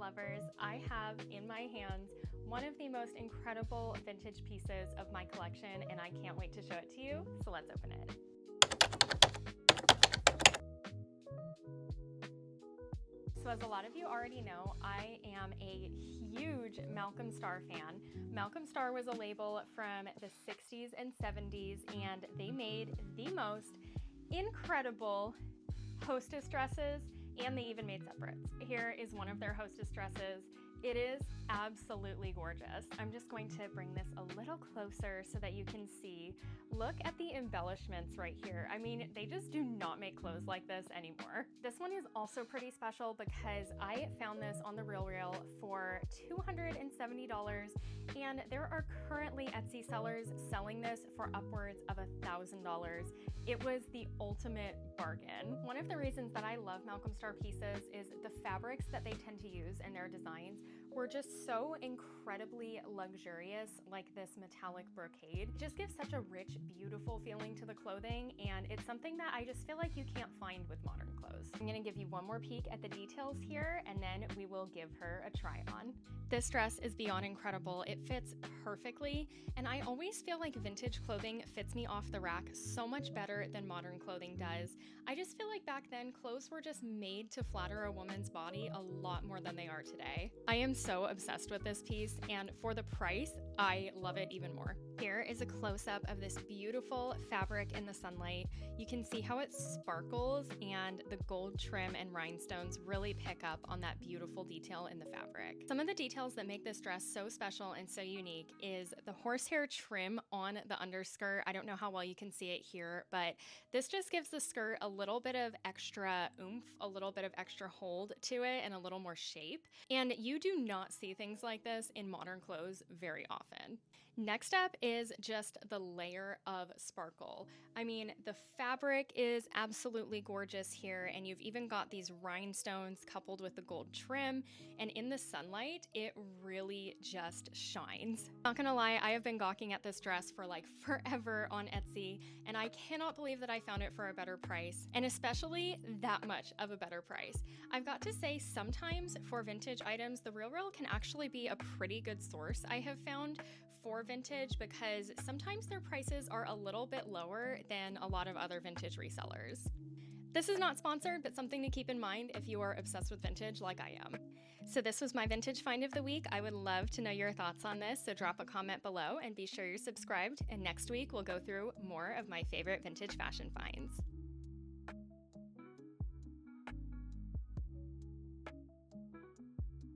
lovers, I have in my hands one of the most incredible vintage pieces of my collection, and I can't wait to show it to you, so let's open it. So as a lot of you already know, I am a huge Malcolm Starr fan. Malcolm Starr was a label from the 60s and 70s, and they made the most incredible hostess dresses, and they even made separates. Here is one of their hostess dresses. It is absolutely gorgeous. I'm just going to bring this a little closer so that you can see. Look at the embellishments right here. I mean, they just do not make clothes like this anymore. This one is also pretty special because I found this on the RealReal for $270, and there are currently Etsy sellers selling this for upwards of $1,000. It was the ultimate bargain. One of the reasons that I love Malcolm Starr pieces is the fabrics that they tend to use in their designs were just so incredibly luxurious, like this metallic brocade. It just gives such a rich, beautiful feeling to the clothing, and it's something that I just feel like you can't find with modern clothes. I'm gonna give you one more peek at the details here, and then we will give her a try on. This dress is beyond incredible. It fits perfectly, and I always feel like vintage clothing fits me off the rack so much better than modern clothing does. I just feel like back then, clothes were just made to flatter a woman's body a lot more than they are today. I am so obsessed with this piece, and for the price, I love it even more. Here is a close-up of this beautiful fabric in the sunlight. You can see how it sparkles, and the gold trim and rhinestones really pick up on that beautiful detail in the fabric. Some of the details that make this dress so special and so unique is the horsehair trim on the underskirt. I don't know how well you can see it here, but this just gives the skirt a little bit of extra oomph, a little bit of extra hold to it, and a little more shape. And you do not see things like this in modern clothes very often. Next up is just the layer of sparkle. I mean, the fabric is absolutely gorgeous here, and you've even got these rhinestones coupled with the gold trim, and in the sunlight, it really just shines. Not gonna lie, I have been gawking at this dress for like forever on Etsy, and I cannot believe that I found it for a better price, and especially that much of a better price. I've got to say, sometimes for vintage items, the RealReal can actually be a pretty good source, I have found, for vintage, because sometimes their prices are a little bit lower than a lot of other vintage resellers. This is not sponsored, but something to keep in mind if you are obsessed with vintage like I am. So this was my vintage find of the week. I would love to know your thoughts on this, so drop a comment below and be sure you're subscribed, and next week we'll go through more of my favorite vintage fashion finds.